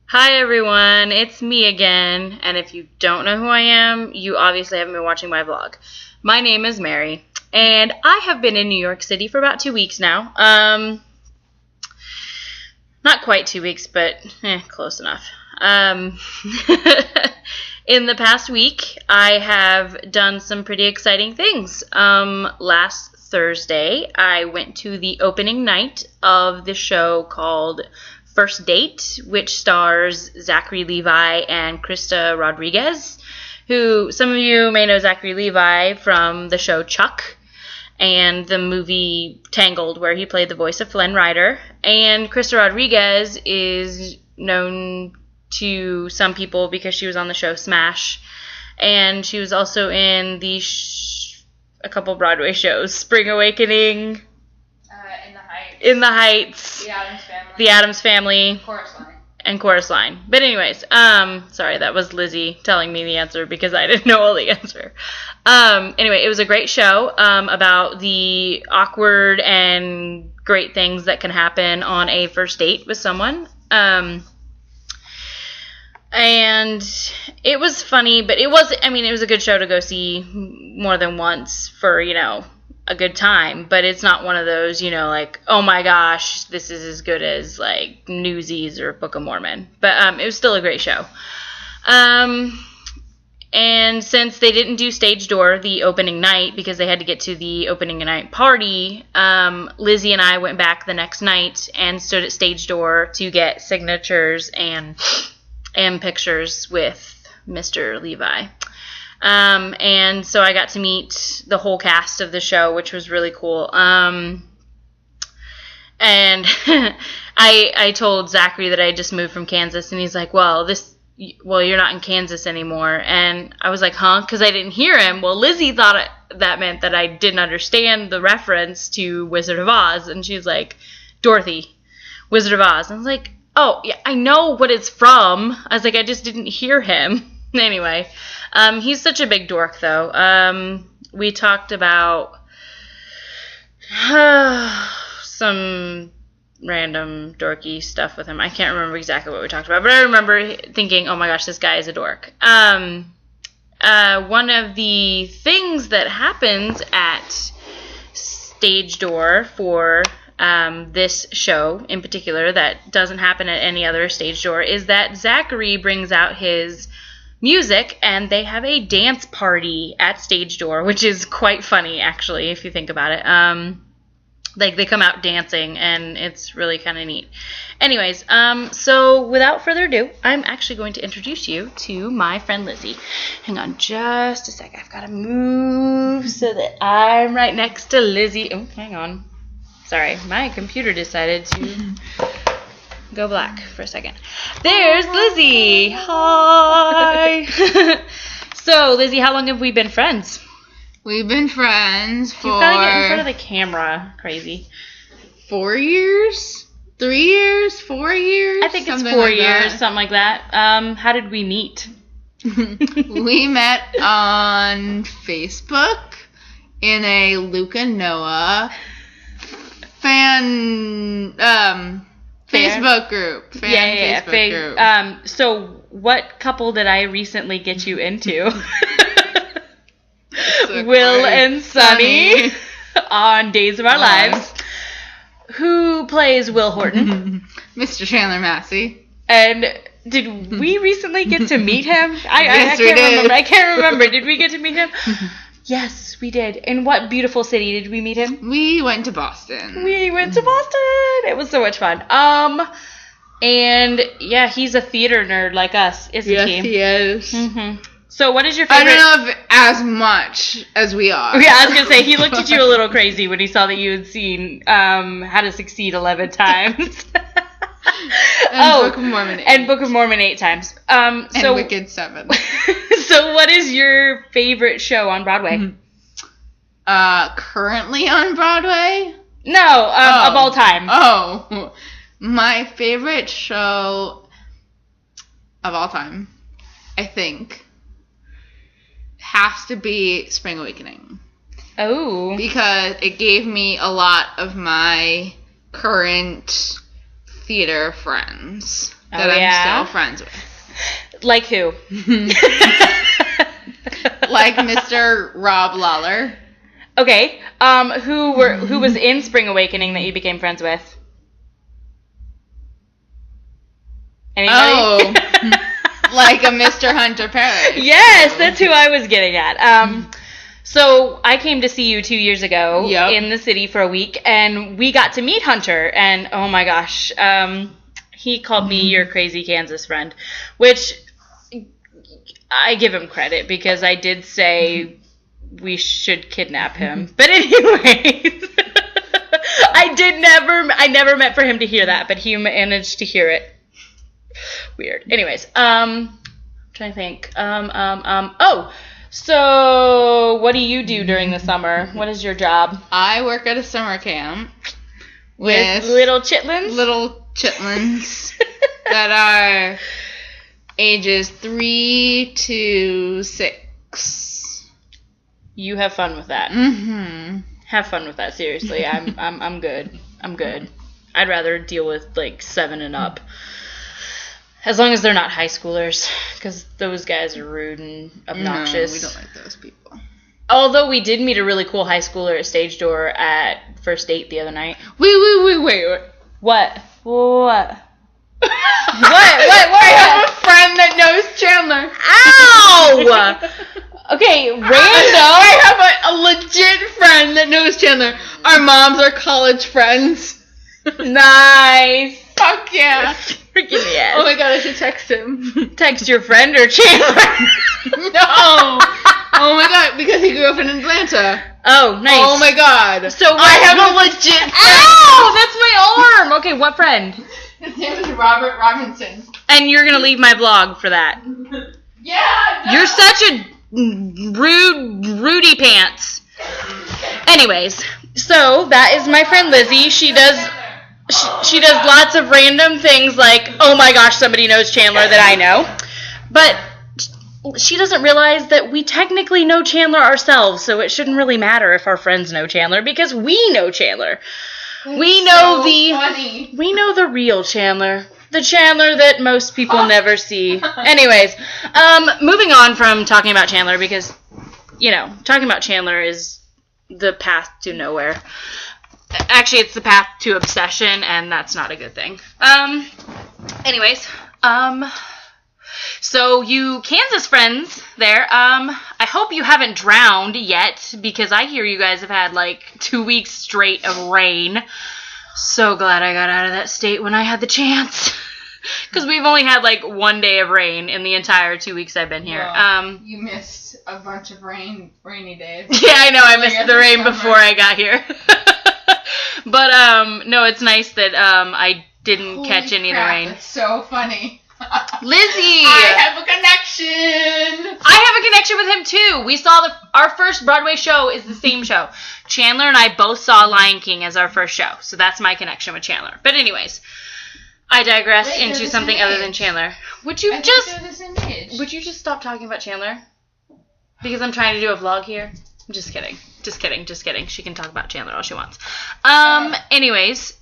Hi everyone, it's me again, and if you don't know who I am, you obviously haven't been watching my vlog. My name is Mary, and I have been in New York City for about 2 weeks now. Not quite 2 weeks, but close enough. In the past week, I have done some pretty exciting things. Last Thursday, I went to the opening night of the show called First Date, which stars Zachary Levi and Krista Rodriguez, who some of you may know Zachary Levi from the show Chuck and the movie Tangled, where he played the voice of Flynn Rider. And Krista Rodriguez is known to some people because she was on the show Smash, and she was also in a couple Broadway shows, Spring Awakening, In the Heights, The Addams Family, and Chorus Line. But anyways, sorry, that was Lizzy telling me the answer because I didn't know all the answer. Anyway, it was a great show about the awkward and great things that can happen on a first date with someone. And it was funny, but it was a good show to go see more than once for, a good time, but it's not one of those, like, oh my gosh, this is as good as, like, Newsies or Book of Mormon. But it was still a great show. And since they didn't do stage door the opening night because they had to get to the opening night party, Lizzy and I went back the next night and stood at stage door to get signatures and pictures with Mr. Levi. And so I got to meet the whole cast of the show, which was really cool. And I told Zachary that I just moved from Kansas, and he's like, well, you're not in Kansas anymore. And I was like, huh? Because I didn't hear him. Well, Lizzy thought that meant that I didn't understand the reference to Wizard of Oz. And she's like, Dorothy, Wizard of Oz. And I was like, oh, yeah, I know what it's from. I was like, I just didn't hear him. Anyway, he's such a big dork, though. We talked about some random dorky stuff with him. I can't remember exactly what we talked about, but I remember thinking, oh my gosh, this guy is a dork. One of the things that happens at stage door for this show in particular that doesn't happen at any other stage door is that Zachary brings out his music and they have a dance party at stage door, which is quite funny actually if you think about it. Like they come out dancing and it's really kind of neat. Anyways, so without further ado, I'm actually going to introduce you to my friend Lizzy. Hang on just a sec. I've got to move so that I'm right next to Lizzy. Oh, hang on. Sorry, my computer decided to go black for a second. There's Lizzy. Hi. So, Lizzy, how long have we been friends? We've been friends for... You've got to get in front of the camera. Crazy. 4 years? 3 years? 4 years? I think it's 4 years, something like that. How did we meet? We met on Facebook in a Luke and Noah Facebook group. Facebook group. So what couple did I recently get you into? Will and Sunny on Days of Our Lives. Who plays Will Horton? Mr. Chandler Massey. And did we recently get to meet him? Yes, we did. I can't remember. Did we get to meet him? Yes, we did. In what beautiful city did we meet him? We went to Boston. It was so much fun. And yeah, he's a theater nerd like us, isn't he? Yes, he is. Mm-hmm. So what is your favorite? I don't know if as much as we are. Yeah, I was going to say, he looked at you a little crazy when he saw that you had seen How to Succeed 11 times. Book of Mormon 8. And Book of Mormon 8 times. And Wicked 7. So what is your favorite show on Broadway? Currently on Broadway? No, of all time. Oh. My favorite show of all time, I think, has to be Spring Awakening. Oh. Because it gave me a lot of my current theater friends Oh, that I'm yeah? still friends with. Like who? Like Mr. Rob Lawler. Okay. Who was in Spring Awakening that you became friends with? Anybody? Oh, like a Mr. Hunter Perry. Yes, that's who I was getting at. So I came to see you 2 years ago in the city for a week, and we got to meet Hunter, and oh my gosh, he called me your crazy Kansas friend, which I give him credit because I did say we should kidnap him. But anyways, I never meant for him to hear that, but he managed to hear it. Weird. Anyways, I'm trying to think. So what do you do during the summer? What is your job? I work at a summer camp with little chitlins? Little chitlins that are ages 3 to 6. You have fun with that. Mm-hmm. Have fun with that, seriously. I'm good. I'm good. I'd rather deal with like 7 and up. As long as they're not high schoolers, because those guys are rude and obnoxious. No, we don't like those people. Although we did meet a really cool high schooler at Stage Door at First Date the other night. Wait. What? What? What? I have a friend that knows Chandler. Ow! Okay, random. I have a legit friend that knows Chandler. Our moms are college friends. Nice. Fuck yeah. Freaking yes. Oh my god, I should text him. Text your friend or Chandler? No. Oh my god, because he grew up in Atlanta. Oh, nice. Oh my god. So I have a legit friend. Ow! That's my arm. Okay, what friend? His name is Robert Robinson. And you're gonna leave my blog for that. Yeah. No. You're such a Rudy pants. Anyways, so that is my friend Lizzy. She does lots of random things like, oh my gosh, somebody knows Chandler that I know. But she doesn't realize that we technically know Chandler ourselves, so it shouldn't really matter if our friends know Chandler because we know Chandler. We know the real Chandler. The Chandler that most people never see. Anyways, moving on from talking about Chandler because, talking about Chandler is the path to nowhere. Actually, it's the path to obsession, and that's not a good thing. So you Kansas friends there, I hope you haven't drowned yet, because I hear you guys have had, 2 weeks straight of rain. So glad I got out of that state when I had the chance. Because we've only had, 1 day of rain in the entire 2 weeks I've been here. Well, you missed a bunch of rainy days. Yeah, I know. I missed the rain before I got here. But, no, it's nice that I didn't catch any of the rain. That's so funny. Lizzy! I have a connection! I have a connection with him, too. We saw our first Broadway show is the same show. Chandler and I both saw Lion King as our first show, so that's my connection with Chandler. But anyways, I digress into something other than Chandler. Would you just stop talking about Chandler? Because I'm trying to do a vlog here. I'm just kidding. Just kidding. She can talk about Chandler all she wants. Anyways,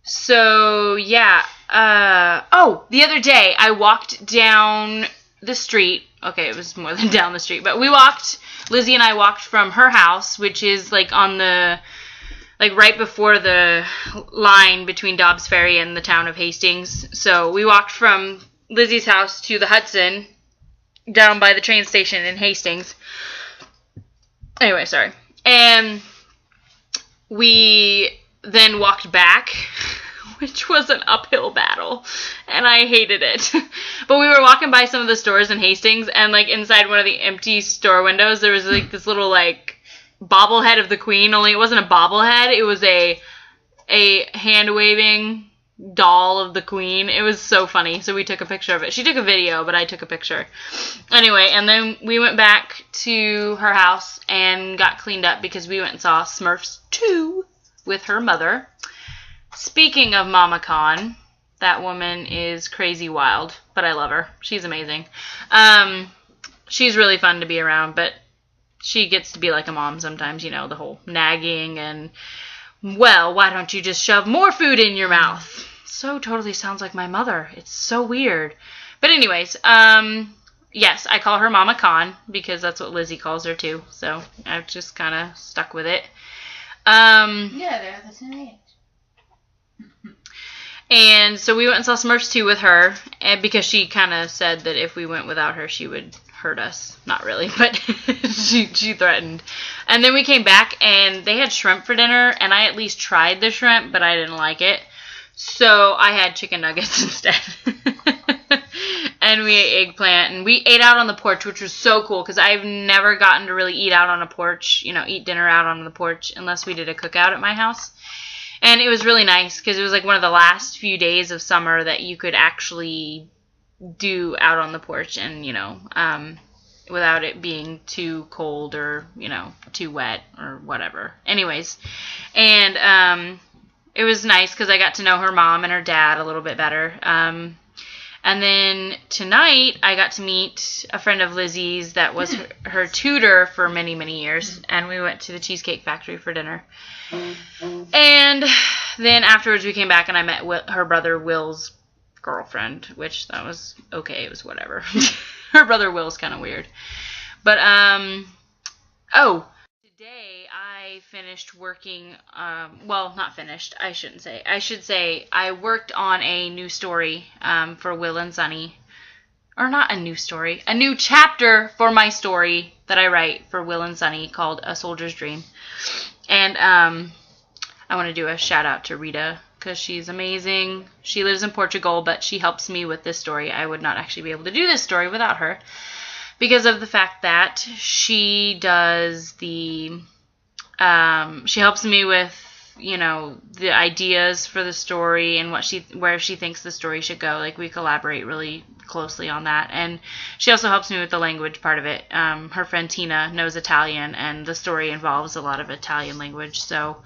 so yeah. The other day I walked down the street. Okay, it was more than down the street, but Lizzy and I walked from her house, which is on the, right before the line between Dobbs Ferry and the town of Hastings. So we walked from Lizzy's house to the Hudson, down by the train station in Hastings. Anyway, sorry. And we then walked back, which was an uphill battle, and I hated it. But we were walking by some of the stores in Hastings, and inside one of the empty store windows, there was this little bobblehead of the Queen. Only it wasn't a bobblehead; it was a hand waving doll of the Queen. It was so funny. So we took a picture of it. She took a video, but I took a picture. Anyway, and then we went back to her house and got cleaned up because we went and saw Smurfs 2 with her mother. Speaking of Mama Khan, that woman is crazy wild, but I love her. She's amazing. She's really fun to be around, but she gets to be like a mom sometimes, the whole nagging and well, why don't you just shove more food in your mouth? So totally sounds like my mother. It's so weird. But anyways, yes, I call her Mama Con because that's what Lizzy calls her too. So I've just kind of stuck with it. Yeah, they're the same age. And so we went and saw Smurfs 2 with her, and because she kind of said that if we went without her, she would hurt us. Not really, but she threatened. And then we came back, and they had shrimp for dinner, and I at least tried the shrimp, but I didn't like it. So I had chicken nuggets instead. And we ate eggplant, and we ate out on the porch, which was so cool, because I've never gotten to really eat out on a porch, eat dinner out on the porch, unless we did a cookout at my house. And it was really nice because it was like one of the last few days of summer that you could actually do out on the porch and, without it being too cold or, too wet or whatever. Anyways, and it was nice because I got to know her mom and her dad a little bit better. And then tonight I got to meet a friend of Lizzy's that was her tutor for many, many years. And we went to the Cheesecake Factory for dinner. And then afterwards we came back and I met her brother Will's girlfriend, which that was okay. It was whatever. Her brother Will's kind of weird. But, today I finished working, well, not finished, I shouldn't say. I should say I worked on a new story for Will and Sunny. Or not a new story, a new chapter for my story that I write for Will and Sunny called A Soldier's Dream. And I want to do a shout out to Rita because she's amazing. She lives in Portugal, but she helps me with this story. I would not actually be able to do this story without her because of the fact that she does she helps me with, the ideas for the story and where she thinks the story should go. Like, we collaborate really closely on that. And she also helps me with the language part of it. Her friend Tina knows Italian, and the story involves a lot of Italian language, so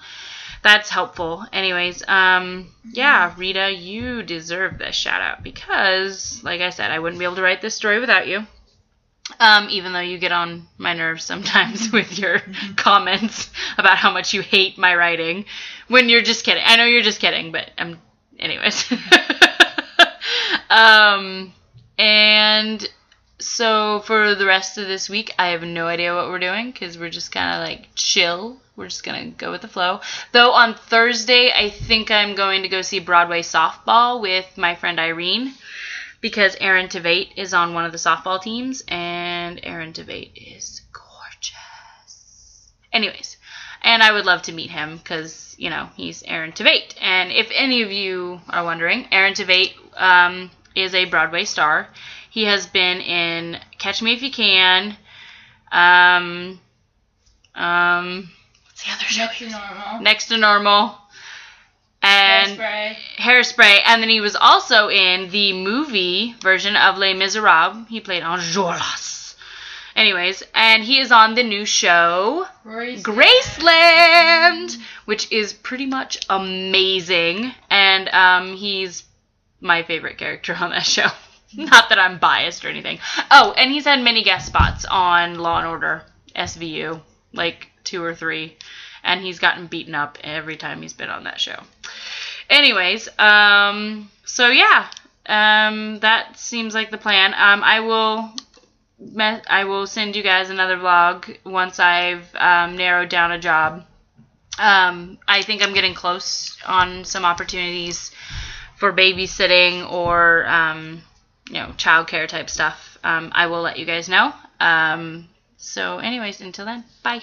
that's helpful. Anyways, yeah, Rita, you deserve this shout out because, like I said, I wouldn't be able to write this story without you. Even though you get on my nerves sometimes with your comments about how much you hate my writing when you're just kidding. I know you're just kidding, but anyways. And so for the rest of this week, I have no idea what we're doing because we're just kind of like chill. We're just going to go with the flow. Though on Thursday, I think I'm going to go see Broadway softball with my friend Irene. Because Aaron Tveit is on one of the softball teams, and Aaron Tveit is gorgeous. Anyways, and I would love to meet him because, he's Aaron Tveit. And if any of you are wondering, Aaron Tveit is a Broadway star. He has been in Catch Me If You Can. What's the other show? Next to Normal. And Hairspray. And then he was also in the movie version of Les Miserables. He played Enjolras. Anyways, and he is on the new show Graceland, which is pretty much amazing. And he's my favorite character on that show. Not that I'm biased or anything. Oh, and he's had many guest spots on Law and Order SVU, like 2 or 3. And he's gotten beaten up every time he's been on that show. Anyways, so yeah, that seems like the plan. I will send you guys another vlog once I've narrowed down a job. I think I'm getting close on some opportunities for babysitting or childcare type stuff. I will let you guys know. So anyways, until then, bye.